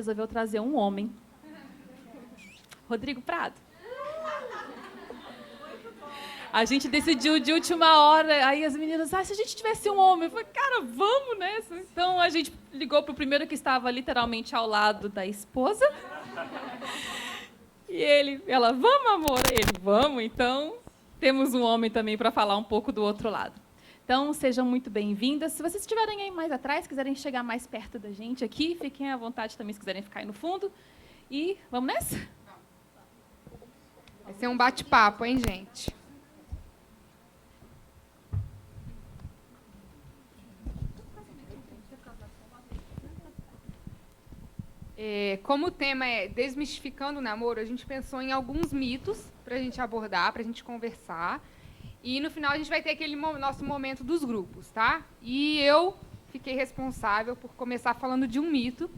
resolveu trazer um homem. Rodrigo Prado. A gente decidiu de última hora, aí as meninas, se a gente tivesse um homem, eu falei, cara, vamos nessa. Então a gente ligou para o primeiro que estava literalmente ao lado da esposa. E ela, vamos, amor? Ele, vamos, então temos um homem também para falar um pouco do outro lado. Então, sejam muito bem-vindas. Se vocês estiverem aí mais atrás, quiserem chegar mais perto da gente aqui, fiquem à vontade também se quiserem ficar aí no fundo. E vamos nessa? Vai ser um bate-papo, hein, gente? Como o tema é desmistificando o namoro, a gente pensou em alguns mitos para a gente abordar, para a gente conversar. E, no final, a gente vai ter aquele nosso momento dos grupos, tá? E eu fiquei responsável por começar falando de um mito,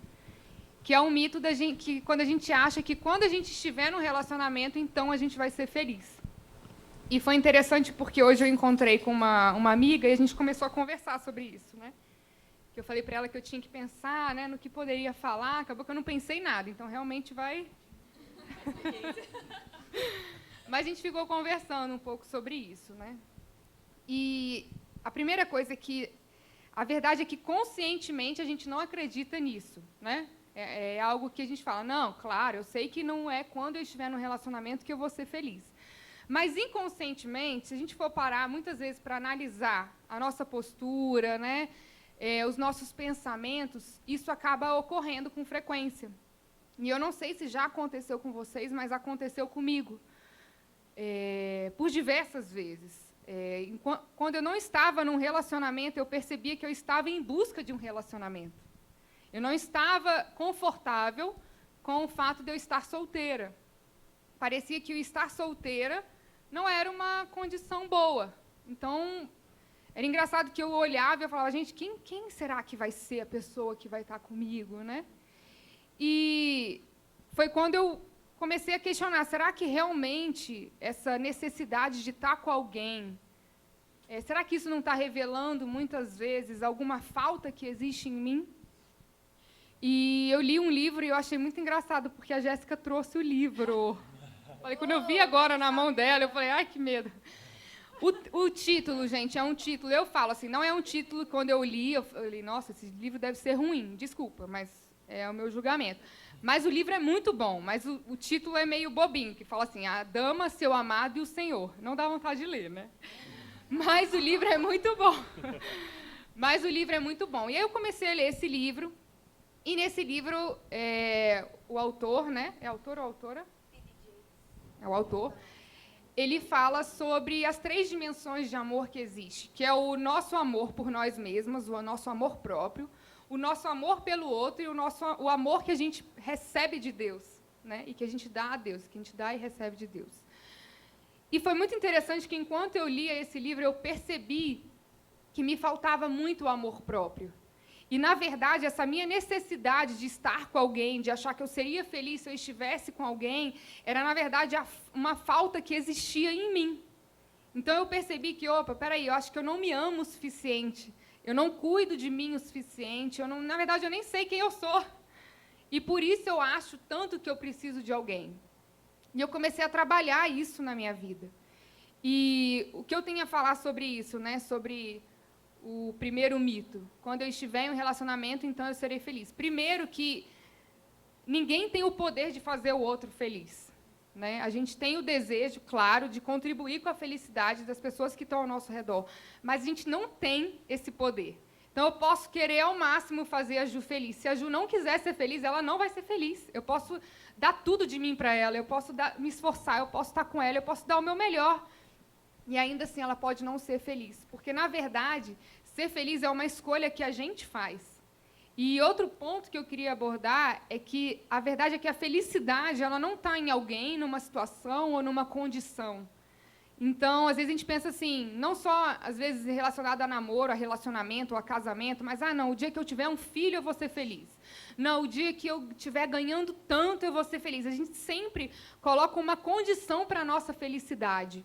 que é um mito da gente, que quando a gente acha que quando a gente estiver num relacionamento, então a gente vai ser feliz. E foi interessante porque hoje eu encontrei com uma amiga e a gente começou a conversar sobre isso, né? Que eu falei para ela que eu tinha que pensar, né, no que poderia falar, acabou que eu não pensei nada, então realmente vai... Mas a gente ficou conversando um pouco sobre isso, né? E a primeira coisa é que a verdade é que conscientemente a gente não acredita nisso, né? É algo que a gente fala, não, claro, eu sei que não é quando eu estiver no relacionamento que eu vou ser feliz. Mas inconscientemente, se a gente for parar muitas vezes para analisar a nossa postura, né, os nossos pensamentos, isso acaba ocorrendo com frequência. E eu não sei se já aconteceu com vocês, mas aconteceu comigo. Por diversas vezes. Quando eu não estava num relacionamento, eu percebia que eu estava em busca de um relacionamento. Eu não estava confortável com o fato de eu estar solteira. Parecia que o estar solteira não era uma condição boa. Então, era engraçado que eu olhava e eu falava, gente, quem será que vai ser a pessoa que vai estar comigo, né? E foi quando eu comecei a questionar, será que realmente essa necessidade de estar com alguém, será que isso não está revelando, muitas vezes, alguma falta que existe em mim? E eu li um livro e eu achei muito engraçado, porque a Jéssica trouxe o livro. Falei, quando eu vi agora na mão dela, eu falei, ai, que medo. O título, gente, é um título, eu falo assim, não é um título, quando eu li, nossa, esse livro deve ser ruim, desculpa, mas é o meu julgamento. Mas o livro é muito bom, mas o título é meio bobinho, que fala assim, a dama, seu amado e o senhor. Não dá vontade de ler, né? Mas o livro é muito bom. Mas o livro é muito bom. E aí eu comecei a ler esse livro, e nesse livro, o autor, né? É autor ou autora? É o autor. Ele fala sobre as 3 dimensões de amor que existe, que é o nosso amor por nós mesmos, o nosso amor próprio, o nosso amor pelo outro e o amor que a gente recebe de Deus, né? E que a gente dá a Deus, que a gente dá e recebe de Deus. E foi muito interessante que, enquanto eu lia esse livro, eu percebi que me faltava muito o amor próprio. E, na verdade, essa minha necessidade de estar com alguém, de achar que eu seria feliz se eu estivesse com alguém, era, na verdade, uma falta que existia em mim. Então, eu percebi que, peraí, eu acho que eu não me amo o suficiente, eu não cuido de mim o suficiente, na verdade, eu nem sei quem eu sou. E, por isso, eu acho tanto que eu preciso de alguém. E eu comecei a trabalhar isso na minha vida. E o que eu tenho a falar sobre isso, né, sobre o primeiro mito. Quando eu estiver em um relacionamento, então eu serei feliz. Primeiro que ninguém tem o poder de fazer o outro feliz, né? A gente tem o desejo, claro, de contribuir com a felicidade das pessoas que estão ao nosso redor, mas a gente não tem esse poder. Então, eu posso querer ao máximo fazer a Ju feliz. Se a Ju não quiser ser feliz, ela não vai ser feliz. Eu posso dar tudo de mim para ela, eu posso me esforçar, eu posso estar com ela, eu posso dar o meu melhor. E ainda assim ela pode não ser feliz. Porque, na verdade, ser feliz é uma escolha que a gente faz. E outro ponto que eu queria abordar é que a verdade é que a felicidade ela não está em alguém, numa situação ou numa condição. Então, às vezes a gente pensa assim, não só, às vezes, relacionado a namoro, a relacionamento, a casamento, mas, não, o dia que eu tiver um filho, eu vou ser feliz. Não, o dia que eu estiver ganhando tanto, eu vou ser feliz. A gente sempre coloca uma condição para a nossa felicidade.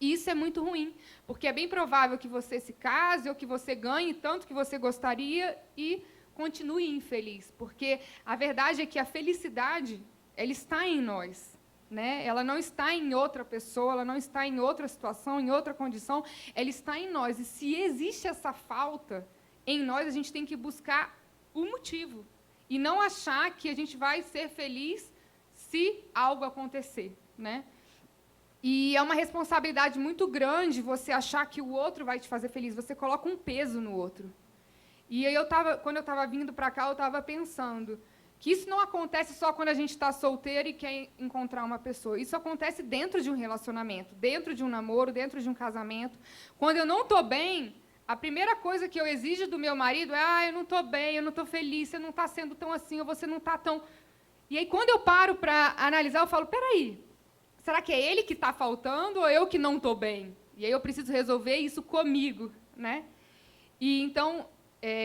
E isso é muito ruim, porque é bem provável que você se case ou que você ganhe tanto que você gostaria e continue infeliz, porque a verdade é que a felicidade, ela está em nós, né? Ela não está em outra pessoa, ela não está em outra situação, em outra condição, ela está em nós. E se existe essa falta em nós, a gente tem que buscar o motivo e não achar que a gente vai ser feliz se algo acontecer, né? E é uma responsabilidade muito grande você achar que o outro vai te fazer feliz. Você coloca um peso no outro. E aí quando eu estava vindo para cá, eu estava pensando que isso não acontece só quando a gente está solteiro e quer encontrar uma pessoa. Isso acontece dentro de um relacionamento, dentro de um namoro, dentro de um casamento. Quando eu não estou bem, a primeira coisa que eu exijo do meu marido é: eu não estou bem, eu não estou feliz, você não está sendo tão assim, ou você não está tão... E aí, quando eu paro para analisar, eu falo: peraí, será que é ele que está faltando ou eu que não estou bem? E aí eu preciso resolver isso comigo, né? E então,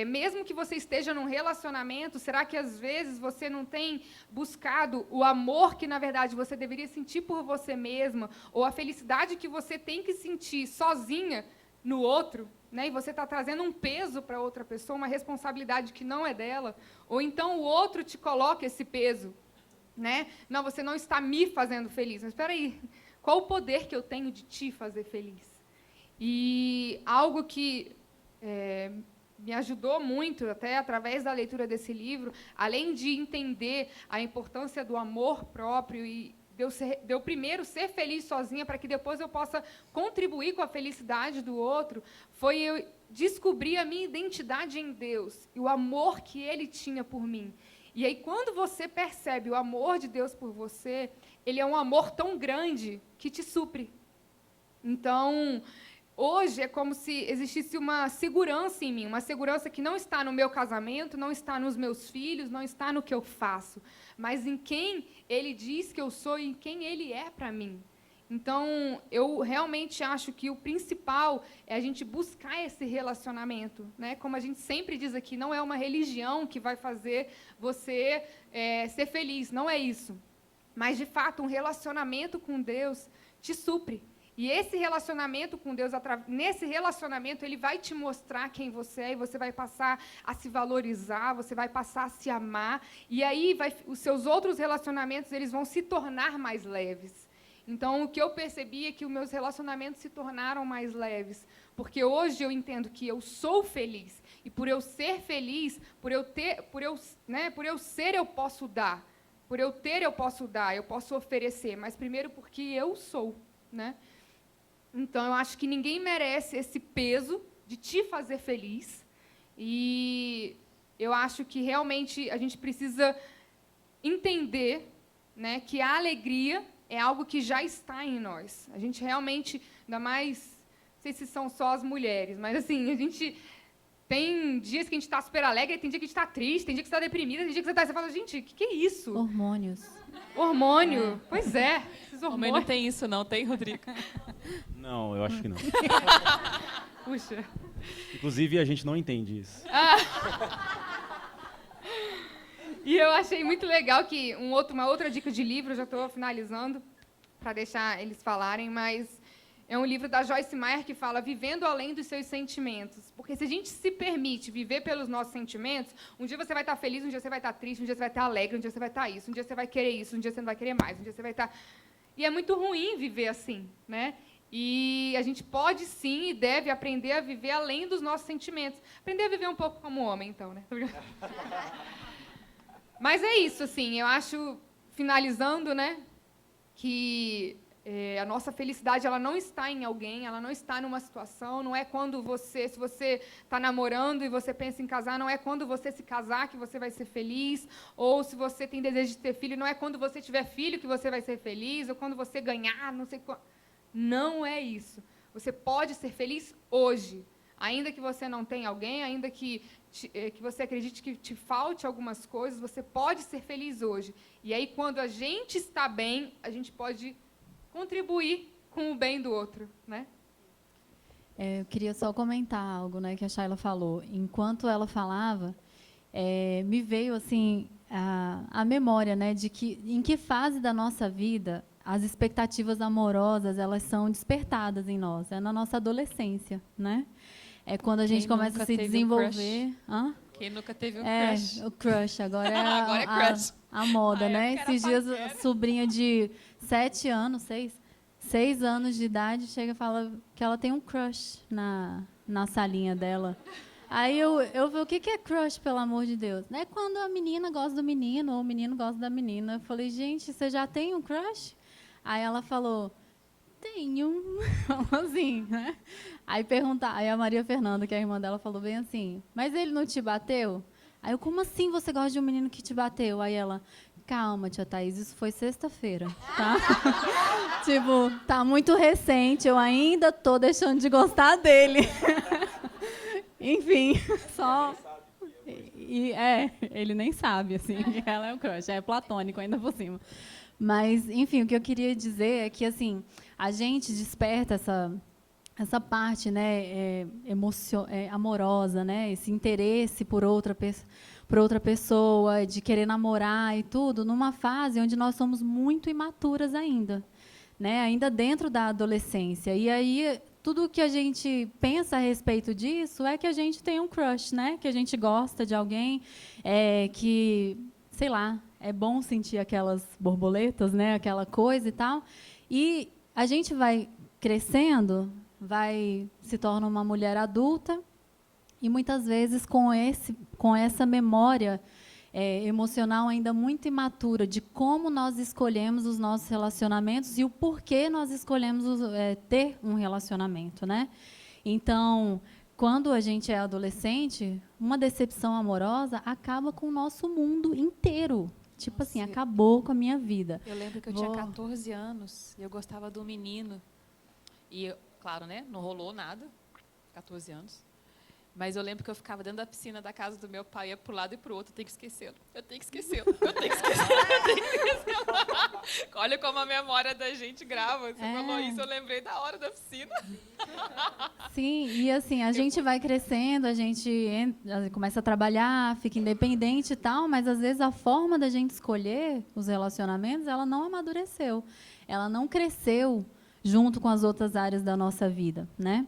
mesmo que você esteja num relacionamento, será que às vezes você não tem buscado o amor que, na verdade, você deveria sentir por você mesma, ou a felicidade que você tem que sentir sozinha no outro, né? E você está trazendo um peso para outra pessoa, uma responsabilidade que não é dela, ou então o outro te coloca esse peso, né? Não, você não está me fazendo feliz. Mas espera aí, qual o poder que eu tenho de te fazer feliz? E algo que me ajudou muito, até através da leitura desse livro, além de entender a importância do amor próprio e de eu primeiro ser feliz sozinha para que depois eu possa contribuir com a felicidade do outro, foi eu descobrir a minha identidade em Deus e o amor que Ele tinha por mim. E aí, quando você percebe o amor de Deus por você, ele é um amor tão grande que te supre. Então, hoje é como se existisse uma segurança em mim, uma segurança que não está no meu casamento, não está nos meus filhos, não está no que eu faço, mas em quem Ele diz que eu sou e em quem Ele é para mim. Então, eu realmente acho que o principal é a gente buscar esse relacionamento, né? Como a gente sempre diz aqui, não é uma religião que vai fazer você ser feliz, não é isso. Mas, de fato, um relacionamento com Deus te supre. E esse relacionamento com Deus, nesse relacionamento, Ele vai te mostrar quem você é, e você vai passar a se valorizar, você vai passar a se amar, e aí os seus outros relacionamentos eles vão se tornar mais leves. Então, o que eu percebi é que os meus relacionamentos se tornaram mais leves, porque hoje eu entendo que eu sou feliz, e por eu ser feliz, por eu ser, eu posso dar, por eu ter, eu posso dar, eu posso oferecer, mas primeiro porque eu sou, né? Então, eu acho que ninguém merece esse peso de te fazer feliz. E eu acho que, realmente, a gente precisa entender, né, que a alegria é algo que já está em nós. A gente realmente, ainda mais, não sei se são só as mulheres, mas, assim, a gente tem dias que a gente está super alegre, tem dia que a gente está triste, tem dia que você está deprimida, tem dia que você está... Você fala: gente, o que é isso? Hormônios. Hormônio? Pois é. Esses Também hormônios. não tem isso, não, tem, Rodrigo? Não, eu acho que não. Puxa. Inclusive, a gente não entende isso. E eu achei muito legal que uma outra dica de livro, já estou finalizando, para deixar eles falarem, mas é um livro da Joyce Meyer que fala Vivendo Além dos Seus Sentimentos. Porque se a gente se permite viver pelos nossos sentimentos, um dia você vai estar feliz, um dia você vai estar triste, um dia você vai estar alegre, um dia você vai estar isso, um dia você vai querer isso, um dia você não vai querer mais, um dia você vai estar... E é muito ruim viver assim, né? E a gente pode, sim, e deve aprender a viver além dos nossos sentimentos. Aprender a viver um pouco como homem, então, né? Mas é isso, assim, eu acho, finalizando, né, que a nossa felicidade ela não está em alguém, ela não está numa situação, não é quando se você está namorando e você pensa em casar, não é quando você se casar que você vai ser feliz, ou se você tem desejo de ter filho, não é quando você tiver filho que você vai ser feliz, ou quando você ganhar, não sei quando. Não é isso. Você pode ser feliz hoje, ainda que você não tenha alguém, ainda que você acredite que te falte algumas coisas, você pode ser feliz hoje. E aí, quando a gente está bem, a gente pode contribuir com o bem do outro, né? Eu queria só comentar algo, né, que a Shayla falou. Enquanto ela falava, me veio assim a memória, né, de que em que fase da nossa vida as expectativas amorosas elas são despertadas em nós. É na nossa adolescência, né? É quando a gente começa a se desenvolver. Quem nunca teve um É, crush? o crush. Agora é a, Agora é crush. a moda, Na né? época era Esses dias, a paquera. sobrinha de 7 anos, 6 anos de idade, chega e fala que ela tem um crush na salinha dela. Aí eu falei, o que é crush, pelo amor de Deus? É quando a menina gosta do menino ou o menino gosta da menina. Eu falei, gente, você já tem um crush? Aí ela falou, tenho. Falou assim, né? Aí a Maria Fernanda, que é a irmã dela, falou bem assim, mas ele não te bateu? Aí eu, como assim você gosta de um menino que te bateu? Aí ela, calma, tia Thaís, isso foi sexta-feira, tá? Tipo, tá muito recente, eu ainda tô deixando de gostar dele. Enfim, só... ele nem sabe, assim, ela é o crush, é platônico ainda por cima. Mas, enfim, o que eu queria dizer é que, assim, a gente desperta essa parte, né, amorosa, né, esse interesse por outra pessoa, de querer namorar e tudo, numa fase onde nós somos muito imaturas ainda, né, ainda dentro da adolescência. E aí tudo que a gente pensa a respeito disso é que a gente tem um crush, né, que a gente gosta de alguém, que, sei lá, é bom sentir aquelas borboletas, né, aquela coisa e tal. E a gente vai crescendo, se torna uma mulher adulta e muitas vezes com essa memória emocional ainda muito imatura de como nós escolhemos os nossos relacionamentos e o porquê nós escolhemos ter um relacionamento, né? Então, quando a gente é adolescente, uma decepção amorosa acaba com o nosso mundo inteiro. Tipo assim, acabou com a minha vida. Eu lembro que eu tinha 14 anos e eu gostava do menino. E, claro, né, não rolou nada, 14 anos. Mas eu lembro que eu ficava dentro da piscina da casa do meu pai, ia para um lado e para o outro, eu tenho que esquecê-lo. Eu tenho que esquecê-lo. Eu tenho que esquecê-lo. Eu tenho que esquecê-lo. Olha como a memória da gente grava. Você falou isso, eu lembrei da hora da piscina. Sim, e assim, a gente vai crescendo, a gente começa a trabalhar, fica independente e tal, mas às vezes a forma da gente escolher os relacionamentos, ela não amadureceu. Ela não cresceu junto com as outras áreas da nossa vida, né?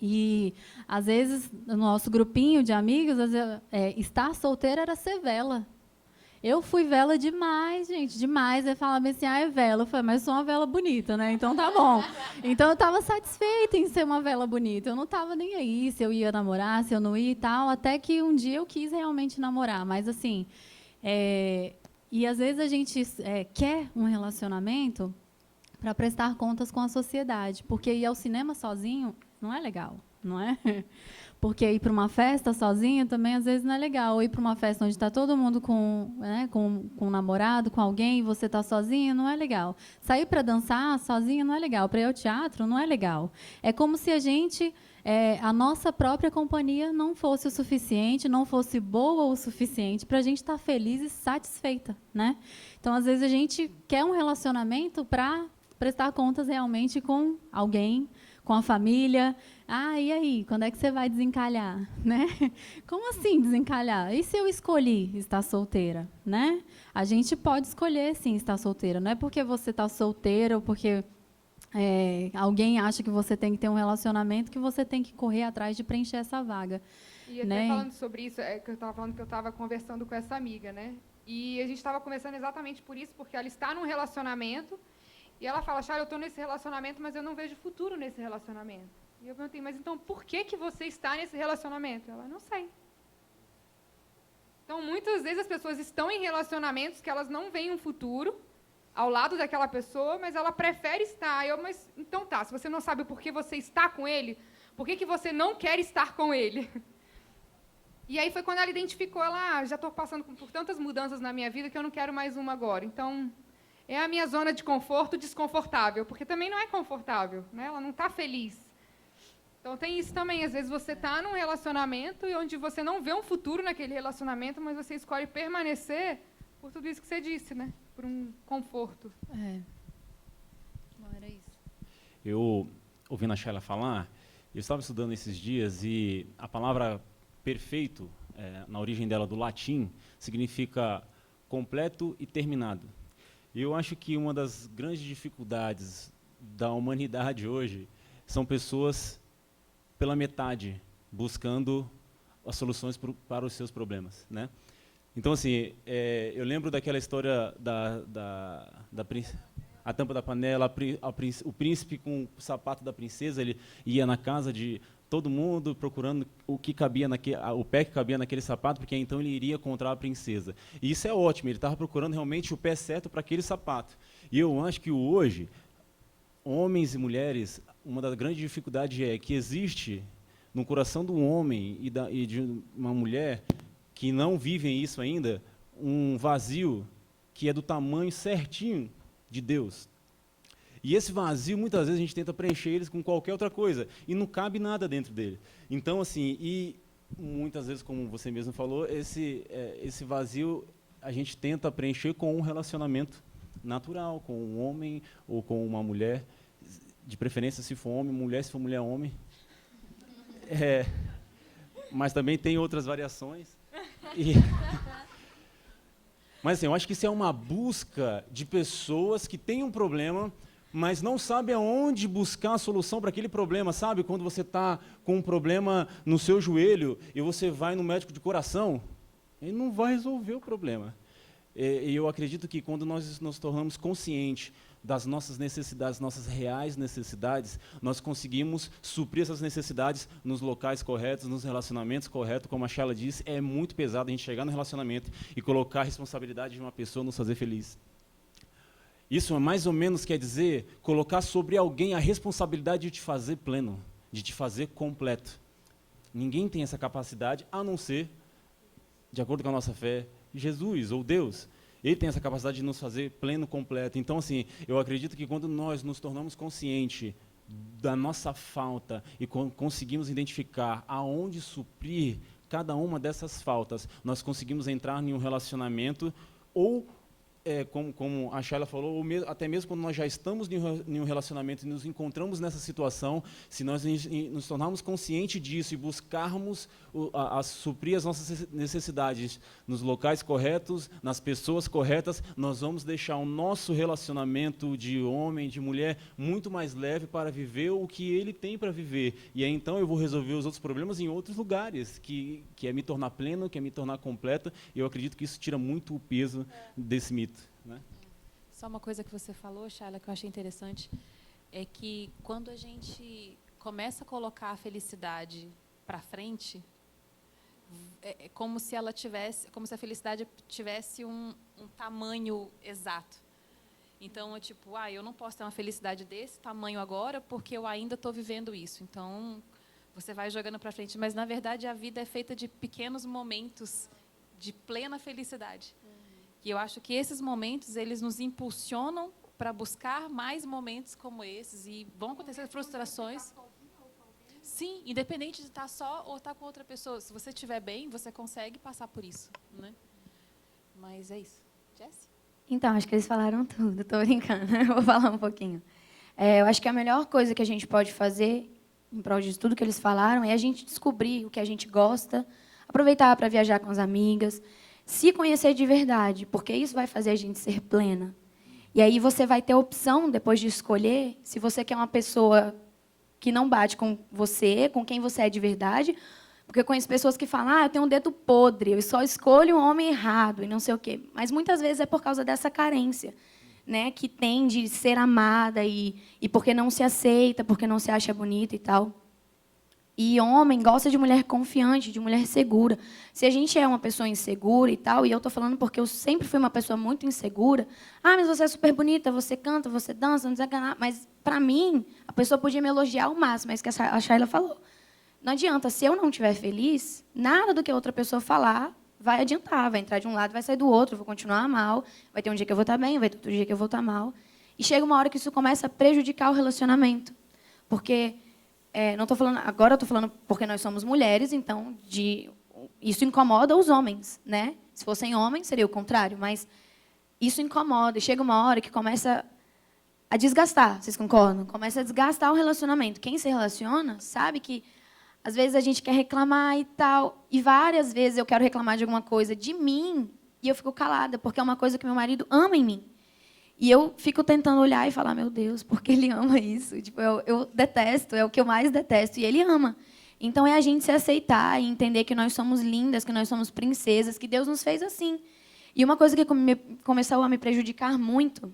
E, às vezes, no nosso grupinho de amigos, estar solteira era ser vela. Eu fui vela demais, gente, demais. Aí falava assim, é vela. Eu falei, mas sou uma vela bonita, né? Então tá bom. Então eu estava satisfeita em ser uma vela bonita. Eu não estava nem aí se eu ia namorar, se eu não ia e tal, até que um dia eu quis realmente namorar. Mas, assim, e às vezes a gente quer um relacionamento para prestar contas com a sociedade, porque ir ao cinema sozinho não é legal, não é? Porque ir para uma festa sozinho também às vezes não é legal. Ou ir para uma festa onde está todo mundo com um namorado, com alguém, e você está sozinho, não é legal. Sair para dançar sozinho não é legal. Para ir ao teatro não é legal. É como se a nossa própria companhia não fosse o suficiente, não fosse boa o suficiente para a gente estar feliz e satisfeita, né? Então, às vezes, a gente quer um relacionamento para prestar contas realmente com alguém, com a família. E aí, quando é que você vai desencalhar, né? Como assim desencalhar? E se eu escolhi estar solteira, né? A gente pode escolher, sim, estar solteira. Não é porque você está solteira ou porque alguém acha que você tem que ter um relacionamento que você tem que correr atrás de preencher essa vaga. E até né? falando sobre isso, que eu estava falando que eu estava conversando com essa amiga, né? E a gente estava conversando exatamente por isso, porque ela está num relacionamento e ela fala, Chay, eu estou nesse relacionamento, mas eu não vejo futuro nesse relacionamento. E eu perguntei, mas então por que você está nesse relacionamento? Ela, não sei. Então, muitas vezes as pessoas estão em relacionamentos que elas não veem um futuro ao lado daquela pessoa, mas ela prefere estar. Mas então tá, se você não sabe por que você está com ele, por que você não quer estar com ele? E aí foi quando ela identificou, já estou passando por tantas mudanças na minha vida que eu não quero mais uma agora. Então, é a minha zona de conforto desconfortável, porque também não é confortável, né? Ela não está feliz. Então, tem isso também. Às vezes, você está num relacionamento e onde você não vê um futuro naquele relacionamento, mas você escolhe permanecer por tudo isso que você disse, né? Por um conforto. Bom, era isso. Eu, ouvindo a Shayla falar, eu estava estudando esses dias e a palavra perfeito, na origem dela do latim, significa completo e terminado. E eu acho que uma das grandes dificuldades da humanidade hoje são pessoas pela metade, buscando as soluções para os seus problemas, né? Então, assim, eu lembro daquela história a tampa da panela, o príncipe com o sapato da princesa, ele ia na casa de todo mundo procurando o pé que cabia naquele sapato, porque então ele iria encontrar a princesa. E isso é ótimo, ele estava procurando realmente o pé certo para aquele sapato. E eu acho que hoje, homens e mulheres, uma das grandes dificuldades é que existe no coração do homem e de uma mulher que não vivem isso ainda, um vazio que é do tamanho certinho de Deus. E esse vazio, muitas vezes, a gente tenta preencher eles com qualquer outra coisa, e não cabe nada dentro dele. Então, assim, e muitas vezes, como você mesmo falou, esse vazio a gente tenta preencher com um relacionamento natural, com um homem ou com uma mulher, de preferência se for homem, mulher, se for mulher, homem. Mas também tem outras variações. Mas assim, eu acho que isso é uma busca de pessoas que têm um problema, mas não sabem aonde buscar a solução para aquele problema, sabe? Quando você está com um problema no seu joelho e você vai no médico de coração, ele não vai resolver o problema. E eu acredito que quando nós nos tornamos conscientes das nossas necessidades, nossas reais necessidades, nós conseguimos suprir essas necessidades nos locais corretos, nos relacionamentos corretos. Como a Shayla disse, é muito pesado a gente chegar no relacionamento e colocar a responsabilidade de uma pessoa nos fazer feliz. Isso mais ou menos quer dizer colocar sobre alguém a responsabilidade de te fazer pleno, de te fazer completo. Ninguém tem essa capacidade, a não ser, de acordo com a nossa fé, Jesus ou Deus. Ele tem essa capacidade de nos fazer pleno, completo. Então, assim, eu acredito que quando nós nos tornamos conscientes da nossa falta e conseguimos identificar aonde suprir cada uma dessas faltas, nós conseguimos entrar em um relacionamento ou como a Shayla falou, ou até mesmo quando nós já estamos em um relacionamento e nos encontramos nessa situação, se nós nos tornarmos conscientes disso e buscarmos suprir as nossas necessidades nos locais corretos, nas pessoas corretas, nós vamos deixar o nosso relacionamento de homem, de mulher, muito mais leve para viver o que ele tem para viver. E aí, então, eu vou resolver os outros problemas em outros lugares, que é me tornar pleno, que é me tornar completo, e eu acredito que isso tira muito o peso desse mito. Né? Só uma coisa que você falou, Shayla, que eu achei interessante, é que quando a gente começa a colocar a felicidade para frente, é como se ela tivesse, como se a felicidade tivesse um tamanho exato. Então, é tipo, eu não posso ter uma felicidade desse tamanho agora porque eu ainda estou vivendo isso. Então, você vai jogando para frente, mas na verdade a vida é feita de pequenos momentos de plena felicidade. E eu acho que esses momentos, eles nos impulsionam para buscar mais momentos como esses. E vão acontecer frustrações. Sim, independente de estar só ou estar com outra pessoa. Se você estiver bem, você consegue passar por isso. Né? Mas é isso. Jessie? Então, acho que eles falaram tudo. Estou brincando. Eu vou falar um pouquinho. Eu acho que a melhor coisa que a gente pode fazer, em prol de tudo que eles falaram, é a gente descobrir o que a gente gosta, aproveitar para viajar com as amigas, se conhecer de verdade, porque isso vai fazer a gente ser plena. E aí você vai ter a opção, depois de escolher, se você quer uma pessoa que não bate com você, com quem você é de verdade, porque eu conheço pessoas que falam, eu tenho um dedo podre, eu só escolho um homem errado, e não sei o quê. Mas muitas vezes é por causa dessa carência, né, que tem de ser amada, e porque não se aceita, porque não se acha bonita e tal. E homem gosta de mulher confiante, de mulher segura. Se a gente é uma pessoa insegura e tal, e eu estou falando porque eu sempre fui uma pessoa muito insegura, mas você é super bonita, você canta, você dança, não sei o que. Mas, para mim, a pessoa podia me elogiar ao máximo, é isso que a Shayla falou. Não adianta, se eu não estiver feliz, nada do que a outra pessoa falar vai adiantar, vai entrar de um lado, vai sair do outro, eu vou continuar mal, vai ter um dia que eu vou estar bem, vai ter outro dia que eu vou estar mal. E chega uma hora que isso começa a prejudicar o relacionamento. Porque... não estou falando, agora eu estou falando porque nós somos mulheres, então isso incomoda os homens, né? Se fossem homens, seria o contrário, mas isso incomoda. E chega uma hora que começa a desgastar, vocês concordam? Começa a desgastar o relacionamento. Quem se relaciona sabe que, às vezes, a gente quer reclamar e tal, e várias vezes eu quero reclamar de alguma coisa de mim, e eu fico calada, porque é uma coisa que meu marido ama em mim. E eu fico tentando olhar e falar, meu Deus, por que ele ama isso? Tipo, eu detesto, é o que eu mais detesto, e ele ama. Então, é a gente se aceitar e entender que nós somos lindas, que nós somos princesas, que Deus nos fez assim. E uma coisa que começou a me prejudicar muito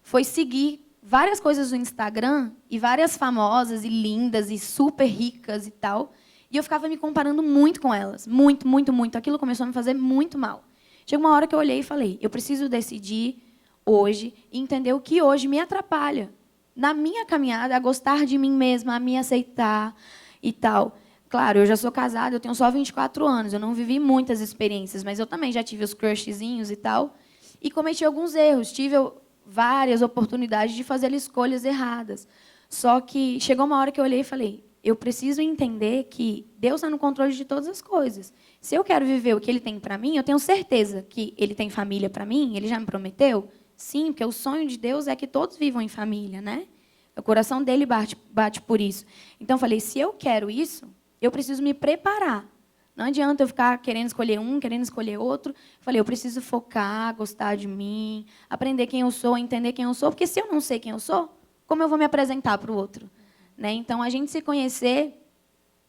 foi seguir várias coisas no Instagram, e várias famosas e lindas e super ricas e tal, e eu ficava me comparando muito com elas. Muito, muito, muito. Aquilo começou a me fazer muito mal. Chegou uma hora que eu olhei e falei, eu preciso decidir hoje e entender o que hoje me atrapalha na minha caminhada, a gostar de mim mesma, a me aceitar e tal. Claro, eu já sou casada, eu tenho só 24 anos, eu não vivi muitas experiências, mas eu também já tive os crushzinhos e tal, e cometi alguns erros, tive várias oportunidades de fazer escolhas erradas. Só que chegou uma hora que eu olhei e falei, eu preciso entender que Deus está no controle de todas as coisas. Se eu quero viver o que Ele tem para mim, eu tenho certeza que Ele tem família para mim, Ele já me prometeu. Sim, porque o sonho de Deus é que todos vivam em família, né? O coração dele bate por isso. Então, eu falei, se eu quero isso, eu preciso me preparar. Não adianta eu ficar querendo escolher um, querendo escolher outro. Eu falei, eu preciso focar, gostar de mim, aprender quem eu sou, entender quem eu sou, porque se eu não sei quem eu sou, como eu vou me apresentar para o outro? Né? Então, a gente se conhecer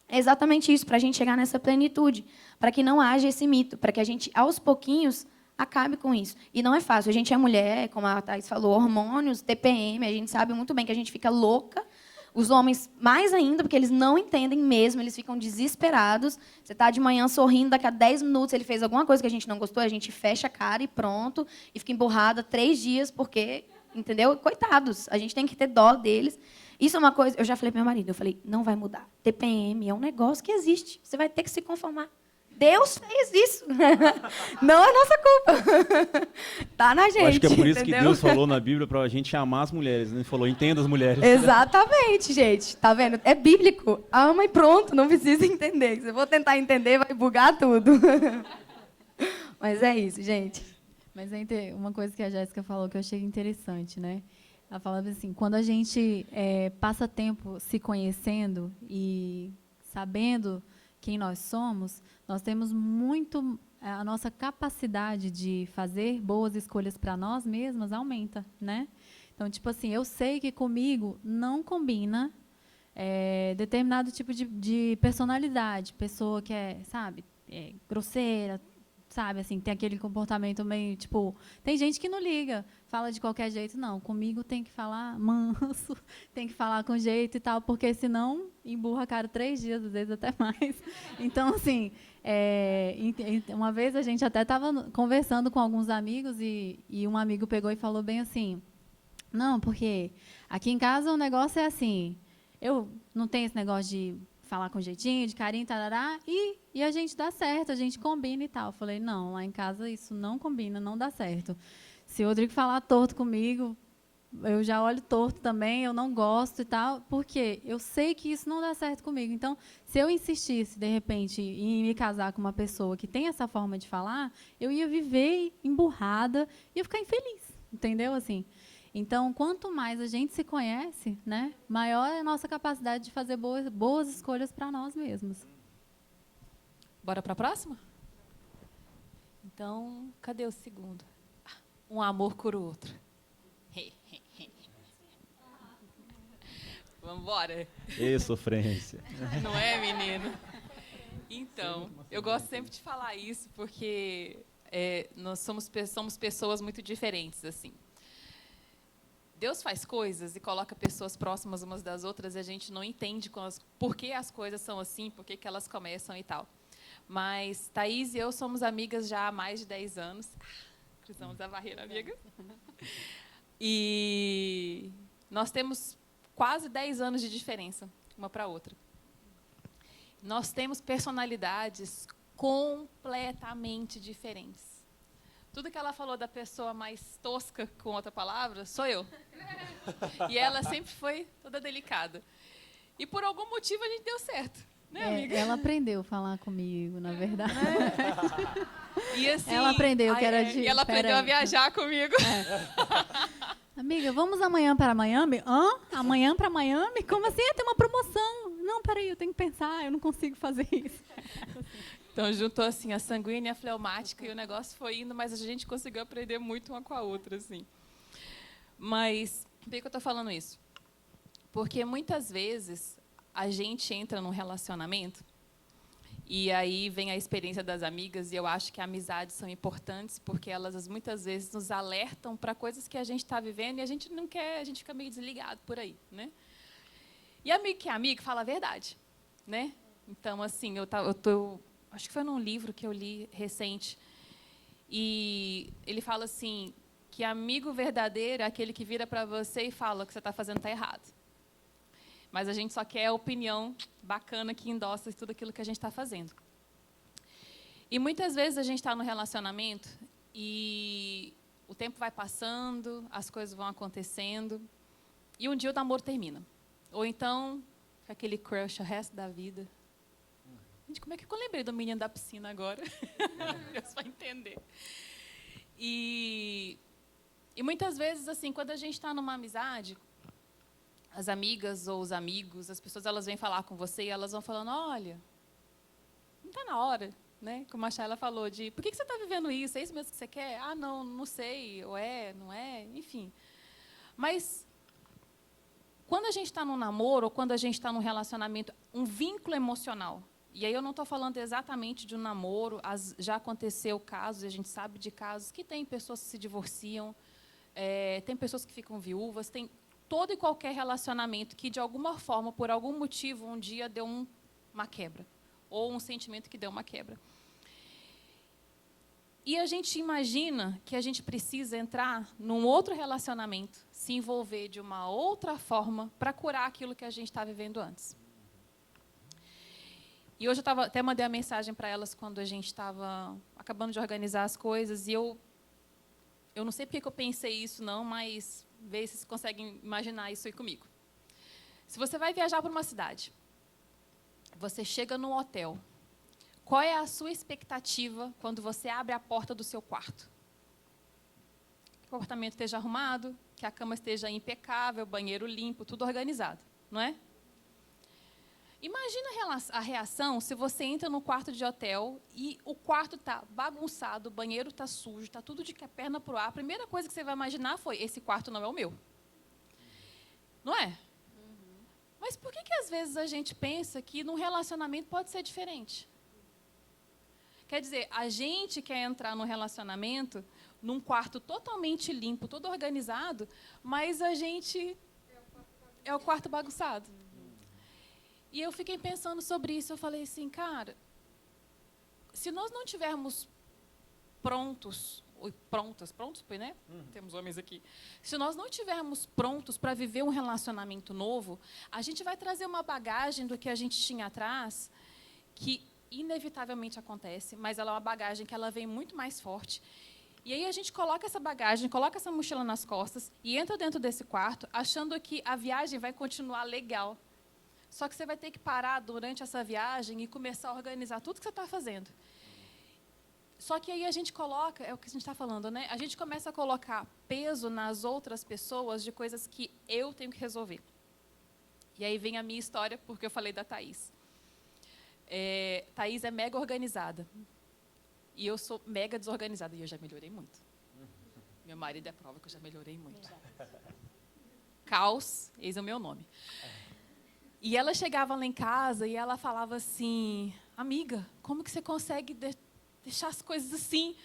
é exatamente isso, para a gente chegar nessa plenitude, para que não haja esse mito, para que a gente, aos pouquinhos, acabe com isso. E não é fácil. A gente é mulher, como a Thaís falou, hormônios, TPM, a gente sabe muito bem que a gente fica louca. Os homens, mais ainda, porque eles não entendem mesmo, eles ficam desesperados. Você está de manhã sorrindo, daqui a 10 minutos ele fez alguma coisa que a gente não gostou, a gente fecha a cara e pronto, e fica emburrada 3 dias, porque, entendeu? Coitados, a gente tem que ter dó deles. Isso é uma coisa, eu já falei para meu marido, eu falei, não vai mudar. TPM é um negócio que existe, você vai ter que se conformar. Deus fez isso. Não é nossa culpa. Tá na gente. Eu acho que é por isso entendeu? que Deus falou na Bíblia para a gente amar as mulheres. Ele falou, entenda as mulheres. Exatamente, gente. Tá vendo? É bíblico. Ama e pronto, não precisa entender. Se eu vou tentar entender, vai bugar tudo. Mas é isso, gente. Mas uma coisa que a Jéssica falou que eu achei interessante, né? Ela falava assim, quando a gente passa tempo se conhecendo e sabendo quem nós somos, nós temos muito, a nossa capacidade de fazer boas escolhas para nós mesmas aumenta, né? Então, tipo assim, eu sei que comigo não combina determinado tipo de personalidade, pessoa que sabe, grosseira, sabe, assim, tem aquele comportamento meio, tipo, tem gente que não liga, fala de qualquer jeito, não, comigo tem que falar manso, tem que falar com jeito e tal, porque senão emburra a cara 3 dias, às vezes até mais. Então, assim, uma vez a gente até estava conversando com alguns amigos e um amigo pegou e falou bem assim, não, porque aqui em casa o negócio é assim, eu não tenho esse negócio de falar com jeitinho, de carinho, tarará, e a gente dá certo, a gente combina e tal. Eu falei, não, lá em casa isso não combina, não dá certo. Se o Rodrigo falar torto comigo, eu já olho torto também, eu não gosto e tal, porque eu sei que isso não dá certo comigo. Então, se eu insistisse, de repente, em me casar com uma pessoa que tem essa forma de falar, eu ia viver emburrada e ia ficar infeliz, entendeu? Assim, então, quanto mais a gente se conhece, né, maior é a nossa capacidade de fazer boas escolhas para nós mesmos. Bora para a próxima? Então, cadê o segundo? Um amor cura o outro. Vamos embora. Ê, sofrência. Não é, menino? Então, eu gosto sempre de falar isso, porque nós somos pessoas muito diferentes, assim. Deus faz coisas e coloca pessoas próximas umas das outras e a gente não entende por que as coisas são assim, por que elas começam e tal. Mas Thaís e eu somos amigas já há mais de 10 anos. Cruzamos a barreira, amiga. E nós temos quase 10 anos de diferença, uma para a outra. Nós temos personalidades completamente diferentes. Tudo que ela falou da pessoa mais tosca, com outra palavra, sou eu. E ela sempre foi toda delicada. E por algum motivo a gente deu certo, né, amiga? Ela aprendeu a falar comigo, na verdade. E assim, ela aprendeu que era de... E ela aprendeu a viajar comigo. Amiga, vamos amanhã para Miami? Amanhã para Miami? Como assim? Tem uma promoção. Não, peraí, eu tenho que pensar, eu não consigo fazer isso. Então, juntou assim, a sanguínea e a fleumática, e o negócio foi indo, mas a gente conseguiu aprender muito uma com a outra. Assim. Mas, por que eu estou falando isso? Porque, muitas vezes, a gente entra num relacionamento e aí vem a experiência das amigas, e eu acho que amizades são importantes porque elas muitas vezes nos alertam para coisas que a gente está vivendo e a gente não quer, a gente fica meio desligado por aí, né? E amigo que é amigo fala a verdade, né? Então, assim, acho que foi num livro que eu li recente, e ele fala assim, que amigo verdadeiro é aquele que vira para você e fala que você está fazendo está errado. Mas a gente só quer a opinião bacana que endossa tudo aquilo que a gente está fazendo. E muitas vezes a gente está no relacionamento e o tempo vai passando, as coisas vão acontecendo, e um dia o namoro termina. Ou então, aquele crush o resto da vida. Gente, como é que eu lembrei do menino da piscina agora? Deus vai entender. E muitas vezes, assim, quando a gente está numa amizade, as amigas ou os amigos, as pessoas, elas vêm falar com você e elas vão falando, olha, não está na hora, né? Como a Shayla falou, de por que você está vivendo isso? É isso mesmo que você quer? Ah, não sei, ou é, não é, enfim. Mas quando a gente está num namoro ou quando a gente está num relacionamento, um vínculo emocional, e aí eu não estou falando exatamente de um namoro, já aconteceu casos, a gente sabe de casos que tem pessoas que se divorciam, tem pessoas que ficam viúvas, tem todo e qualquer relacionamento que, de alguma forma, por algum motivo, um dia deu uma quebra, ou um sentimento que deu uma quebra. E a gente imagina que a gente precisa entrar num outro relacionamento, se envolver de uma outra forma para curar aquilo que a gente está vivendo antes. E hoje eu até mandei a mensagem para elas quando a gente estava acabando de organizar as coisas, e eu não sei porque que eu pensei isso, não, mas vê se vocês conseguem imaginar isso aí comigo. Se você vai viajar para uma cidade, você chega num hotel, qual é a sua expectativa quando você abre a porta do seu quarto? Que o apartamento esteja arrumado, que a cama esteja impecável, banheiro limpo, tudo organizado, não é? Imagina a reação se você entra no quarto de hotel e o quarto está bagunçado, o banheiro está sujo, está tudo de perna para o ar. A primeira coisa que você vai imaginar foi, esse quarto não é o meu. Não é? Mas por que às vezes a gente pensa que num relacionamento pode ser diferente? Quer dizer, a gente quer entrar num relacionamento, num quarto totalmente limpo, todo organizado, mas a gente é o quarto bagunçado. E eu fiquei pensando sobre isso, eu falei assim, cara, se nós não tivermos prontos, né? Temos homens aqui. Se nós não tivermos prontos para viver um relacionamento novo, a gente vai trazer uma bagagem do que a gente tinha atrás, que inevitavelmente acontece, mas ela é uma bagagem que ela vem muito mais forte. E aí a gente coloca essa bagagem, coloca essa mochila nas costas e entra dentro desse quarto, achando que a viagem vai continuar legal. Só que você vai ter que parar durante essa viagem e começar a organizar tudo que você está fazendo. Só que aí a gente coloca, é o que a gente está falando, né? A gente começa a colocar peso nas outras pessoas de coisas que eu tenho que resolver. E aí vem a minha história, porque eu falei da Thaís. Thaís é mega organizada. E eu sou mega desorganizada. E eu já melhorei muito. Meu marido é prova que eu já melhorei muito. Caos, eis o meu nome. E ela chegava lá em casa e ela falava assim, amiga, como que você consegue deixar as coisas assim?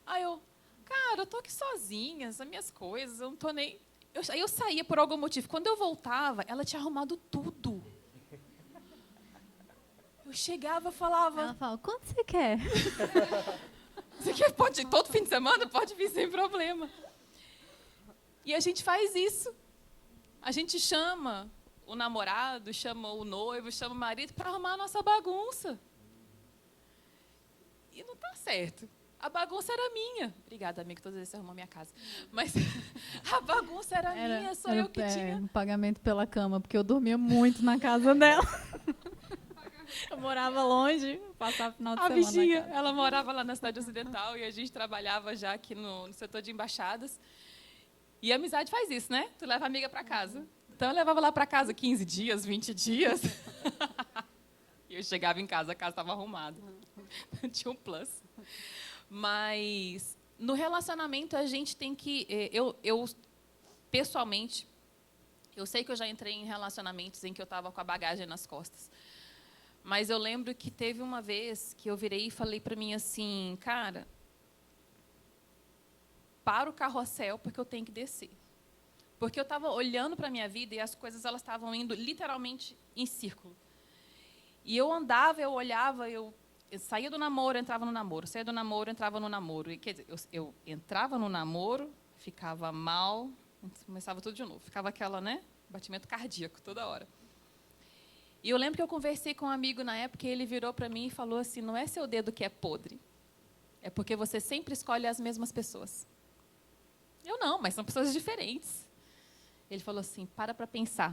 Aí eu, cara, eu tô aqui sozinha, as minhas coisas, eu não tô nem... Aí eu saía por algum motivo. Quando eu voltava, ela tinha arrumado tudo. Eu chegava e falava... Ela fala, quanto você quer? Você quer? Pode ir todo fim de semana? Pode vir sem problema. E a gente faz isso. A gente chama o namorado, chama o noivo, chama o marido para arrumar a nossa bagunça. E não está certo. A bagunça era minha. Obrigada, amigo, todas as vezes você arrumou a minha casa. Mas a bagunça era minha, só eu que tinha. Um pagamento pela cama, porque eu dormia muito na casa dela. Eu morava longe, passava o final de semana na bichinha, casa. ela morava lá na cidade ocidental e a gente trabalhava já aqui no setor de embaixadas. E a amizade faz isso, né? Tu leva a amiga para casa. Então, eu levava lá para casa 15 dias, 20 dias. E eu chegava em casa, a casa estava arrumada. Tinha um plus. Mas, no relacionamento, a gente tem que... Eu pessoalmente, Eu sei que eu já entrei em relacionamentos em que eu estava com a bagagem nas costas. Mas eu lembro que teve uma vez que eu virei e falei para mim assim, cara, para o carrossel porque eu tenho que descer. Porque eu estava olhando para a minha vida e as coisas elas estavam indo literalmente em círculo. E eu andava, eu olhava, eu saía do namoro, entrava no namoro, saía do namoro, entrava no namoro. E, quer dizer, eu entrava no namoro, ficava mal, começava tudo de novo. Ficava aquela, né, batimento cardíaco toda hora. E eu lembro que eu conversei com um amigo na época e ele virou para mim e falou assim, não é seu dedo que é podre, é porque você sempre escolhe as mesmas pessoas. Eu não, mas são pessoas diferentes. Ele falou assim, para pensar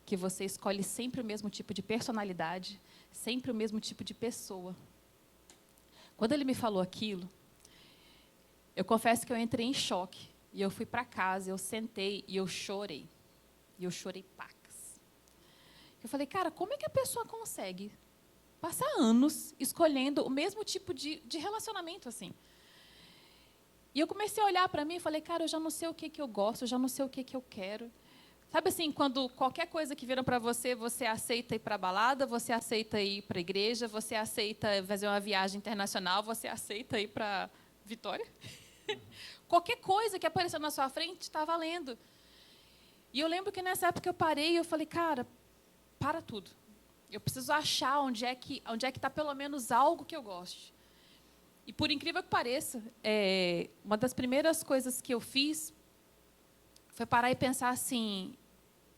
que você escolhe sempre o mesmo tipo de personalidade, sempre o mesmo tipo de pessoa. Quando ele me falou aquilo, eu confesso que eu entrei em choque. E eu fui para casa, eu sentei e eu chorei. E eu chorei pacas. Eu falei, cara, como é que a pessoa consegue passar anos escolhendo o mesmo tipo de relacionamento assim? E eu comecei a olhar para mim e falei, cara, eu já não sei o que eu gosto, eu já não sei o que eu quero. Sabe assim, quando qualquer coisa que viram para você, você aceita ir para a balada, você aceita ir para a igreja, você aceita fazer uma viagem internacional, você aceita ir para Vitória? Qualquer coisa que apareceu na sua frente está valendo. E eu lembro que nessa época eu parei e eu falei, cara, para tudo. Eu preciso achar onde é que está pelo menos algo que eu goste. E por incrível que pareça, uma das primeiras coisas que eu fiz foi parar e pensar assim,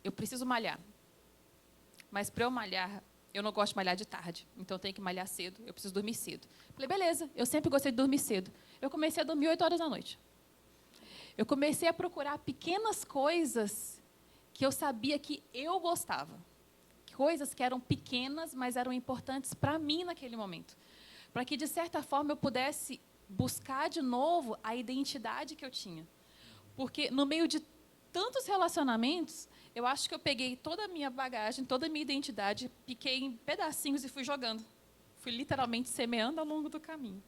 eu preciso malhar. Mas para eu malhar, eu não gosto de malhar de tarde, então eu tenho que malhar cedo, eu preciso dormir cedo. Falei, beleza, eu sempre gostei de dormir cedo. Eu comecei a dormir 8 horas da noite. Eu comecei a procurar pequenas coisas que eu sabia que eu gostava. Coisas que eram pequenas, mas eram importantes para mim naquele momento. Para que, de certa forma, eu pudesse buscar de novo a identidade que eu tinha. Porque, no meio de tantos relacionamentos, eu acho que eu peguei toda a minha bagagem, toda a minha identidade, piquei em pedacinhos e fui jogando. Fui literalmente semeando ao longo do caminho.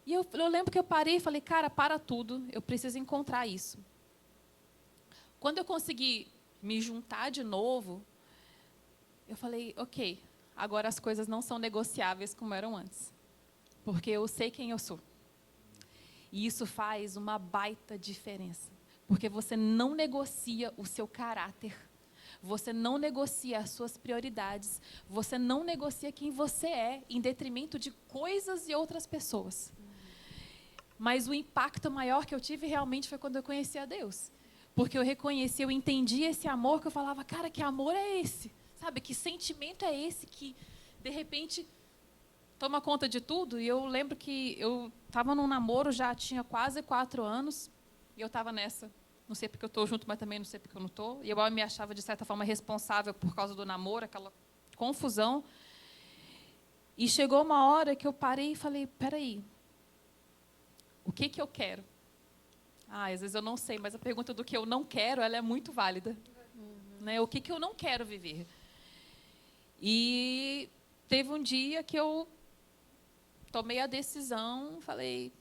E eu lembro que eu parei e falei, cara, para tudo, eu preciso encontrar isso. Quando eu consegui me juntar de novo, eu falei, ok, agora as coisas não são negociáveis como eram antes. Porque eu sei quem eu sou. E isso faz uma baita diferença. Porque você não negocia o seu caráter. Você não negocia as suas prioridades. Você não negocia quem você é em detrimento de coisas e outras pessoas. Mas o impacto maior que eu tive realmente foi quando eu conheci a Deus. Porque eu reconheci, eu entendi esse amor que eu falava, cara, que amor é esse? Sabe, que sentimento é esse que, de repente, toma conta de tudo? E eu lembro que eu estava num namoro, já tinha quase 4 anos, e eu estava nessa. Não sei porque eu estou junto, mas também não sei porque eu não estou. E eu me achava, de certa forma, responsável por causa do namoro, aquela confusão. E chegou uma hora que eu parei e falei, peraí, o que eu quero? Às vezes eu não sei, mas a pergunta do que eu não quero, ela é muito válida. Né? O que eu não quero viver? E teve um dia que eu tomei a decisão, falei,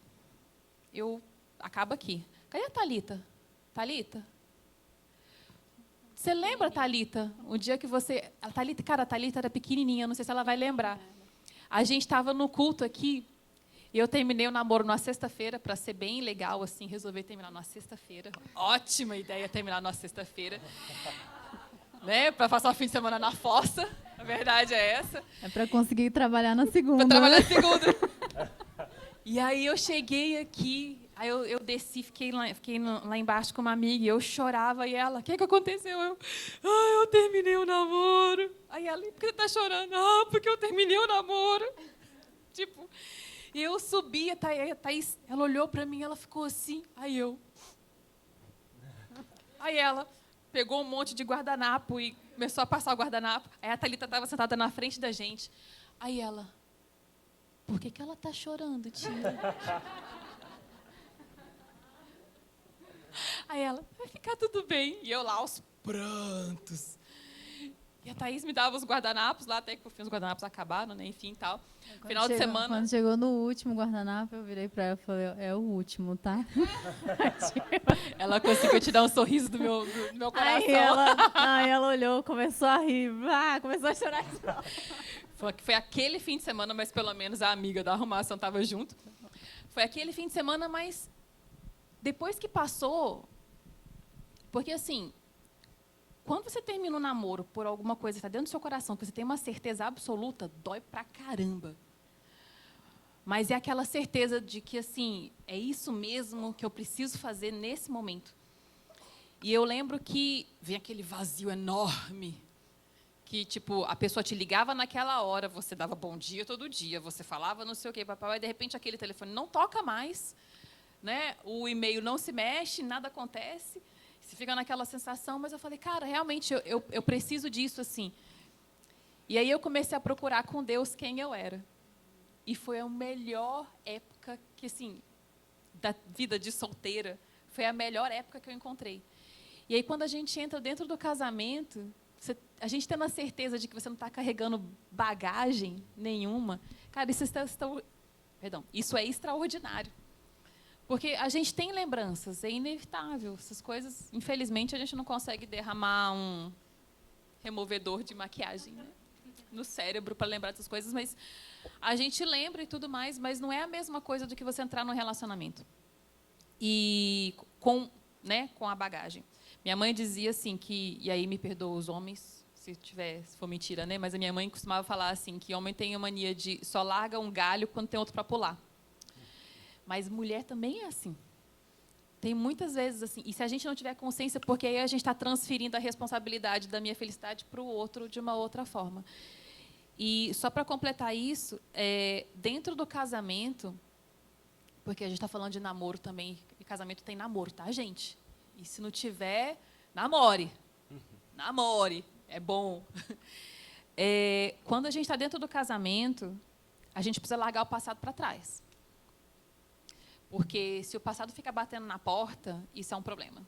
acaba aqui. Cadê a Thalita? Thalita? Você lembra, Thalita? O dia que você... A Thalita era pequenininha, não sei se ela vai lembrar. A gente estava no culto aqui, e eu terminei o namoro numa sexta-feira, para ser bem legal, assim, resolvi terminar numa sexta-feira. Ótima ideia terminar numa sexta-feira. Né? Para passar o fim de semana na fossa, a verdade é essa. É para conseguir trabalhar na segunda. Para trabalhar na segunda. E aí eu cheguei aqui, aí eu desci, fiquei lá embaixo com uma amiga, e eu chorava, e ela, o que aconteceu? Eu terminei o namoro. Aí ela, por que você está chorando? Porque eu terminei o namoro. Tipo... E eu subi, a Thaís, ela olhou para mim, ela ficou assim, aí ela pegou um monte de guardanapo e começou a passar o guardanapo. Aí a Thalita estava sentada na frente da gente. Aí ela, por que ela está chorando, tia? Aí ela, vai ficar tudo bem. E eu lá, aos prantos. E a Thaís me dava os guardanapos lá, até que por fim os guardanapos acabaram, né? Enfim, tal. Final de semana... Quando chegou no último guardanapo, eu virei para ela e falei, é o último, tá? Ela conseguiu tirar um sorriso do meu coração. Aí ela olhou, começou a rir, começou a chorar. Foi aquele fim de semana, mas pelo menos a amiga da arrumação estava junto. Foi aquele fim de semana, mas depois que passou... Porque, assim, quando você termina um namoro por alguma coisa que está dentro do seu coração, que você tem uma certeza absoluta, dói pra caramba. Mas é aquela certeza de que, assim, é isso mesmo que eu preciso fazer nesse momento. E eu lembro que vem aquele vazio enorme, que, tipo, a pessoa te ligava naquela hora, você dava bom dia todo dia, você falava não sei o quê, papai, e de repente aquele telefone não toca mais, né? O e-mail não se mexe, nada acontece. Você fica naquela sensação, mas eu falei, cara, realmente eu preciso disso, assim. E aí eu comecei a procurar com Deus quem eu era. E foi a melhor época que, assim, da vida de solteira, foi a melhor época que eu encontrei. E aí, quando a gente entra dentro do casamento, a gente tendo a certeza de que você não está carregando bagagem nenhuma, cara, isso é extraordinário. Porque a gente tem lembranças, é inevitável. Essas coisas, infelizmente, a gente não consegue derramar um removedor de maquiagem, né, no cérebro para lembrar dessas coisas, mas a gente lembra e tudo mais, mas não é a mesma coisa do que você entrar num relacionamento. E com a bagagem. Minha mãe dizia assim que, e aí me perdoa os homens, se for mentira, né? Mas a minha mãe costumava falar assim que homem tem a mania de só larga um galho quando tem outro para pular. Mas mulher também é assim. Tem muitas vezes assim. E se a gente não tiver consciência, porque aí a gente está transferindo a responsabilidade da minha felicidade para o outro de uma outra forma. E só para completar isso, dentro do casamento, porque a gente está falando de namoro também, e casamento tem namoro, tá, gente? E se não tiver, namore. Namore, é bom. Quando a gente está dentro do casamento, a gente precisa largar o passado para trás. Porque se o passado fica batendo na porta, isso é um problema.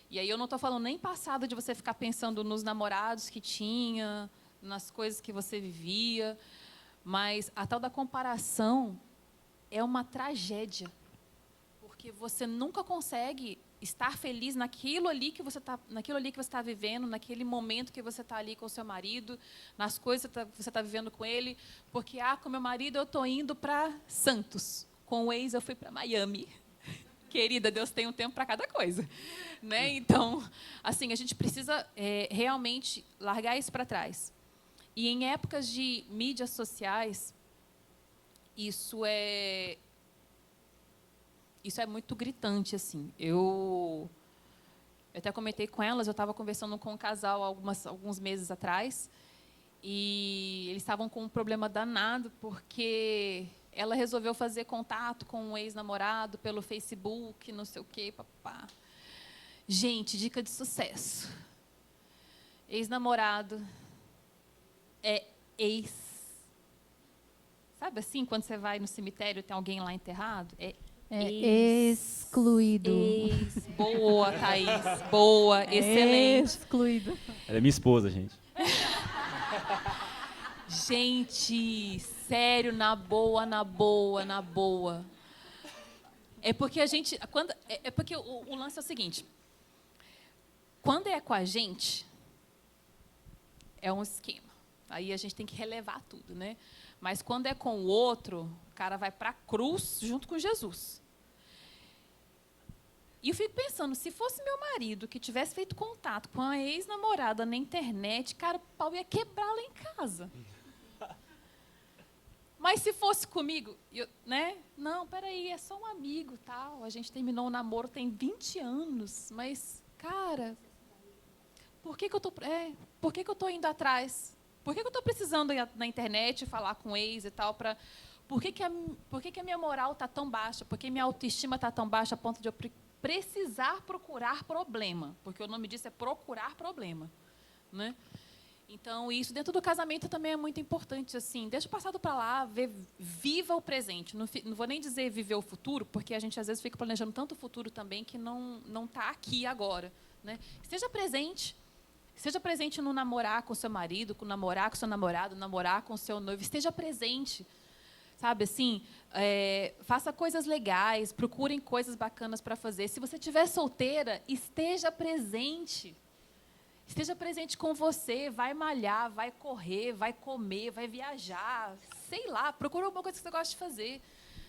E aí eu não estou falando nem passado de você ficar pensando nos namorados que tinha, nas coisas que você vivia, mas a tal da comparação é uma tragédia. Porque você nunca consegue estar feliz naquilo ali que você está vivendo, naquele momento que você está ali com o seu marido, nas coisas que você está vivendo com ele, porque com meu marido eu estou indo para Santos. Com o ex, eu fui para Miami. Querida, Deus tem um tempo para cada coisa, né? Então, assim, a gente precisa realmente largar isso para trás. E em épocas de mídias sociais, isso é muito gritante, assim. Eu até comentei com elas, eu estava conversando com um casal alguns meses atrás, e eles estavam com um problema danado, porque ela resolveu fazer contato com um ex-namorado pelo Facebook, não sei o quê, papá. Gente, dica de sucesso. Ex-namorado é ex. Sabe assim, quando você vai no cemitério e tem alguém lá enterrado? Excluído. Boa, Thaís. Boa, excelente. Excluído. Ela é minha esposa, gente. Gente, sério, na boa. É porque a gente... porque o lance é o seguinte. Quando é com a gente, é um esquema. Aí a gente tem que relevar tudo, né? Mas quando é com o outro, o cara vai para a cruz junto com Jesus. E eu fico pensando, se fosse meu marido que tivesse feito contato com a ex-namorada na internet, cara, o pau ia quebrar lá em casa. Mas se fosse comigo, né? Não, peraí, é só um amigo, tal. A gente terminou o namoro tem 20 anos, mas, cara, por que eu tô indo atrás? Por que eu estou precisando ir na internet falar com o ex e tal? Por que a minha moral está tão baixa? Por que minha autoestima está tão baixa a ponto de eu precisar procurar problema? Porque o nome disso é procurar problema, né? Então, isso dentro do casamento também é muito importante. Assim, deixa o passado para lá, viva o presente. Não vou nem dizer viver o futuro, porque a gente às vezes fica planejando tanto o futuro também que não está aqui agora, né? Esteja presente. Esteja presente no namorar com seu marido, no namorar com seu namorado, namorar com seu noivo. Esteja presente. Sabe, assim, faça coisas legais, procurem coisas bacanas para fazer. Se você estiver solteira, esteja presente. Esteja presente com você, vai malhar, vai correr, vai comer, vai viajar, sei lá, procura alguma coisa que você gosta de fazer.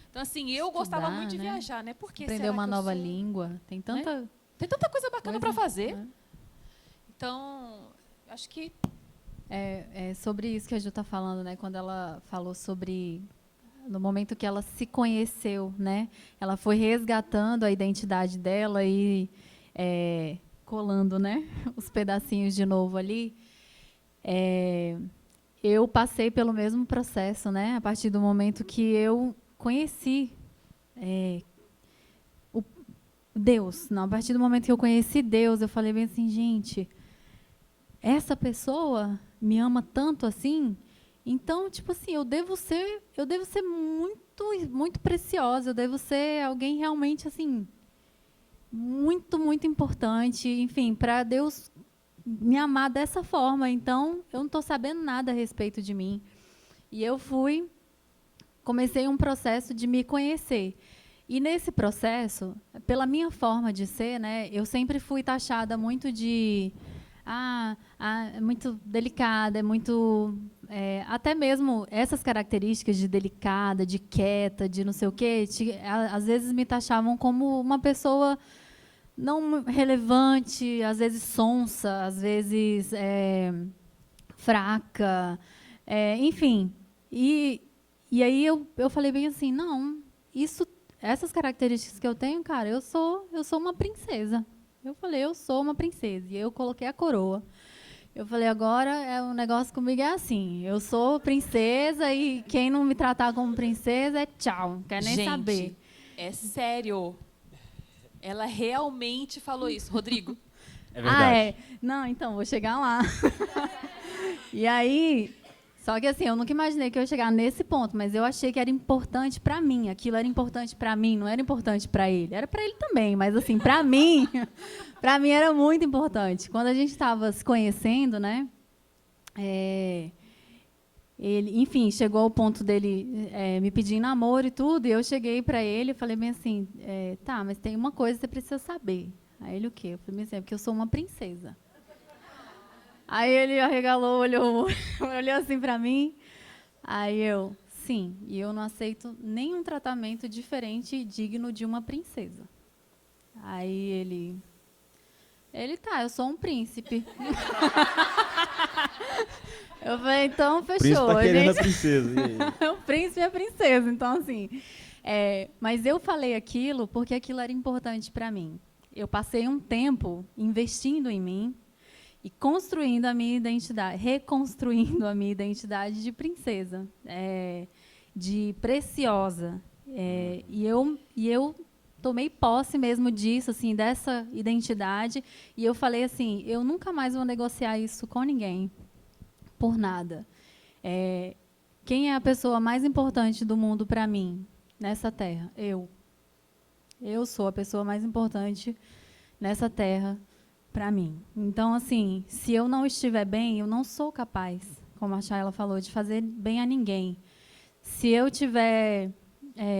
Então, assim, eu gostava muito de viajar, né? Porque aprender uma nova língua, tem tanta coisa bacana para fazer. Então, acho que sobre isso que a Ju está falando, né? Quando ela falou sobre no momento que ela se conheceu, né? Ela foi resgatando a identidade dela e colando, né? Os pedacinhos de novo ali. Eu passei pelo mesmo processo, né? A partir do momento que eu conheci Deus. Não, a partir do momento que eu conheci Deus, eu falei bem assim, gente, essa pessoa me ama tanto assim. Então, tipo assim, eu devo ser muito, muito preciosa, eu devo ser alguém realmente assim muito, muito importante, enfim, para Deus me amar dessa forma. Então, eu não estou sabendo nada a respeito de mim. E eu comecei um processo de me conhecer. E nesse processo, pela minha forma de ser, né, eu sempre fui taxada muito de é muito delicada, é muito até mesmo essas características de delicada, de quieta, de não sei o quê, às vezes me taxavam como uma pessoa não relevante, às vezes sonsa, às vezes fraca, enfim. E aí eu falei bem assim, não, essas características que eu tenho, cara, eu sou uma princesa. Eu falei, eu sou uma princesa. E eu coloquei a coroa. Eu falei, agora o negócio comigo é assim. Eu sou princesa e quem não me tratar como princesa é tchau. Não quer nem saber. É sério. Ela realmente falou isso. Rodrigo. É verdade. Não, então, vou chegar lá. E aí... Só que assim, eu nunca imaginei que eu ia chegar nesse ponto, mas eu achei que era importante para mim. Aquilo era importante para mim, não era importante para ele. Era para ele também, mas assim, para mim era muito importante. Quando a gente estava se conhecendo, né? Ele, enfim, chegou ao ponto dele me pedir namoro e tudo, e eu cheguei para ele e falei bem assim, tá, mas tem uma coisa que você precisa saber. Aí ele, o quê? Eu falei bem assim, porque eu sou uma princesa. Aí ele arregalou, olhou assim para mim. Aí eu, sim, e eu não aceito nenhum tratamento diferente e digno de uma princesa. Aí ele tá, eu sou um príncipe. Eu falei, então fechou. O príncipe tá querendo a princesa. O príncipe e a princesa, então assim. Mas eu falei aquilo porque aquilo era importante para mim. Eu passei um tempo investindo em mim, e construindo a minha identidade, reconstruindo a minha identidade de princesa, de preciosa. E eu tomei posse mesmo disso, assim, dessa identidade, e eu falei assim, eu nunca mais vou negociar isso com ninguém, por nada. Quem é a pessoa mais importante do mundo para mim, nessa terra? Eu. Eu sou a pessoa mais importante nessa terra, para mim. Então, assim, se eu não estiver bem, eu não sou capaz, como a Shayla falou, de fazer bem a ninguém. Se eu tiver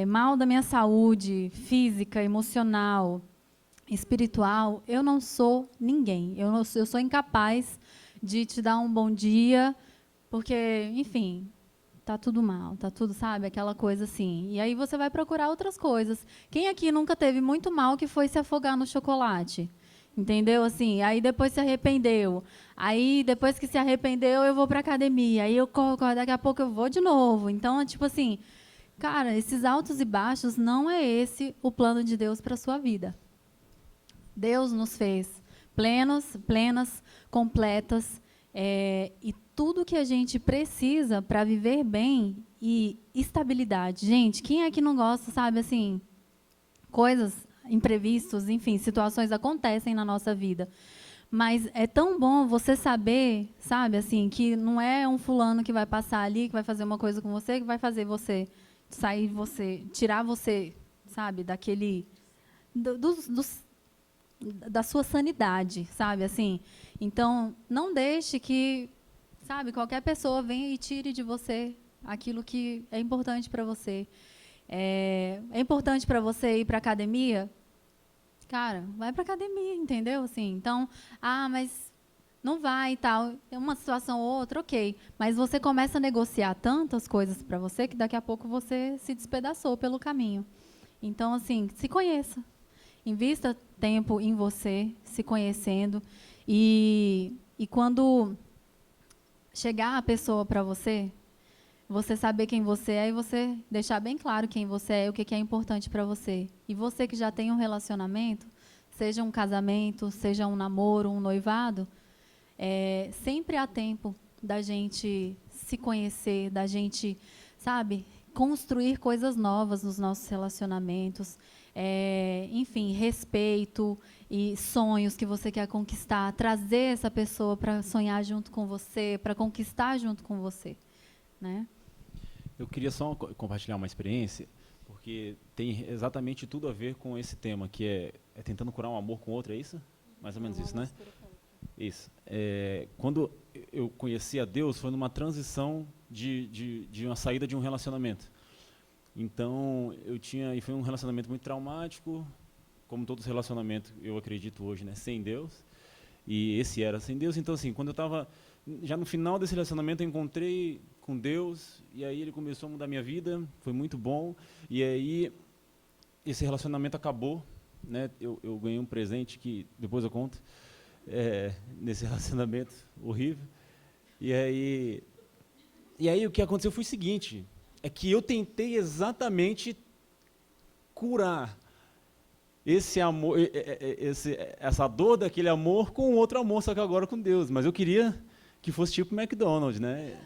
mal da minha saúde física, emocional, espiritual, eu não sou ninguém. Eu sou incapaz de te dar um bom dia, porque, enfim, tá tudo mal, tá tudo, sabe, aquela coisa assim. E aí você vai procurar outras coisas. Quem aqui nunca teve muito mal que foi se afogar no chocolate? Entendeu? Assim, aí depois se arrependeu. Aí, depois que se arrependeu, eu vou para a academia. Aí eu corro, daqui a pouco eu vou de novo. Então, tipo assim, cara, esses altos e baixos, não é esse o plano de Deus para a sua vida. Deus nos fez plenas, completas, e tudo que a gente precisa para viver bem e estabilidade. Gente, quem é que não gosta, sabe, assim, coisas... imprevistos, enfim, situações acontecem na nossa vida. Mas é tão bom você saber, sabe, assim, que não é um fulano que vai passar ali, que vai fazer uma coisa com você, que vai fazer você tirar você, sabe, daquele... dos da sua sanidade, sabe? Assim, então, não deixe que, sabe, qualquer pessoa venha e tire de você aquilo que é importante para você. É importante para você ir para a academia? Cara, vai para a academia, entendeu? Assim, então, mas não vai e tal, é uma situação ou outra, ok. Mas você começa a negociar tantas coisas para você que daqui a pouco você se despedaçou pelo caminho. Então, assim, se conheça. Invista tempo em você, se conhecendo. E quando chegar a pessoa para você, você saber quem você é e você deixar bem claro quem você é e o que é importante para você. E você que já tem um relacionamento, seja um casamento, seja um namoro, um noivado, sempre há tempo da gente se conhecer, da gente, sabe, construir coisas novas nos nossos relacionamentos. Enfim, respeito e sonhos que você quer conquistar, trazer essa pessoa para sonhar junto com você, para conquistar junto com você, né? Eu queria só compartilhar uma experiência, porque tem exatamente tudo a ver com esse tema, que é tentando curar um amor com outro, é isso? Mais ou menos isso, né? Isso. Quando eu conheci a Deus, foi numa transição de uma saída de um relacionamento. Então, e foi um relacionamento muito traumático, como todos os relacionamentos, eu acredito hoje, né, sem Deus. E esse era sem Deus. Então, assim, quando eu estava já no final desse relacionamento, eu encontrei com Deus, e aí ele começou a mudar minha vida, foi muito bom. E aí, esse relacionamento acabou, né? Eu ganhei um presente que depois eu conto, nesse relacionamento horrível. E aí o que aconteceu foi o seguinte, é que eu tentei exatamente curar esse amor, essa dor daquele amor com outro amor, só que agora com Deus. Mas eu queria que fosse tipo McDonald's, né?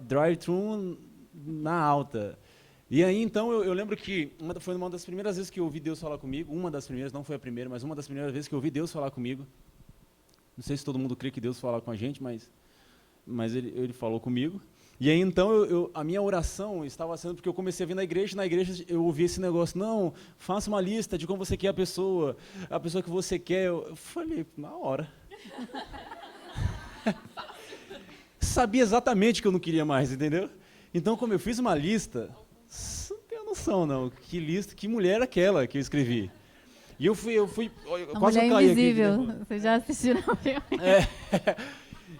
Drive-thru na alta. E aí, então, eu lembro que foi uma das primeiras vezes que eu ouvi Deus falar comigo, uma das primeiras, não foi a primeira, mas uma das primeiras vezes que eu ouvi Deus falar comigo. Não sei se todo mundo crê que Deus fala com a gente, mas ele falou comigo. E aí, então, a minha oração estava sendo, porque eu comecei a vir na igreja eu ouvi esse negócio, não, faça uma lista de como você quer a pessoa que você quer. Eu falei, na hora. Sabia exatamente que eu não queria mais, entendeu? Então, como eu fiz uma lista, você não tem noção, não, que mulher aquela que eu escrevi. E eu fui A quase Mulher eu caí Invisível, aqui. vocês já assistiram o filme?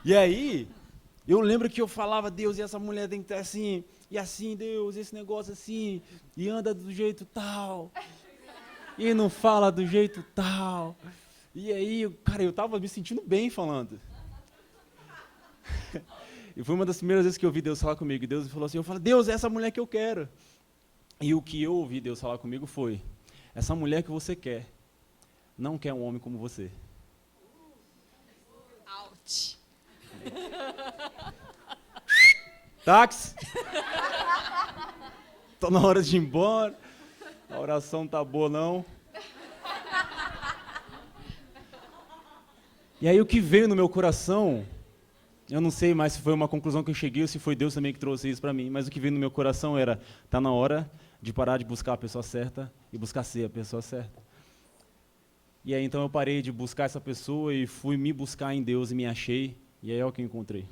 E aí, eu lembro que eu falava, Deus, e essa mulher tem que estar assim, e assim, Deus, esse negócio assim, e anda do jeito tal, e não fala do jeito tal. E aí, cara, eu estava me sentindo bem falando. E foi uma das primeiras vezes que eu ouvi Deus falar comigo, e Deus falou assim, eu falei, Deus, é essa mulher que eu quero. E o que eu ouvi Deus falar comigo foi, essa mulher que você quer, não quer um homem como você. Ouch. Táxi! Tô na hora de ir embora. A oração tá boa, não. E aí o que veio no meu coração, eu não sei mais se foi uma conclusão que eu cheguei ou se foi Deus também que trouxe isso para mim, mas o que veio no meu coração era, tá na hora de parar de buscar a pessoa certa e buscar ser a pessoa certa. E aí então eu parei de buscar essa pessoa e fui me buscar em Deus e me achei, e aí é o que eu encontrei.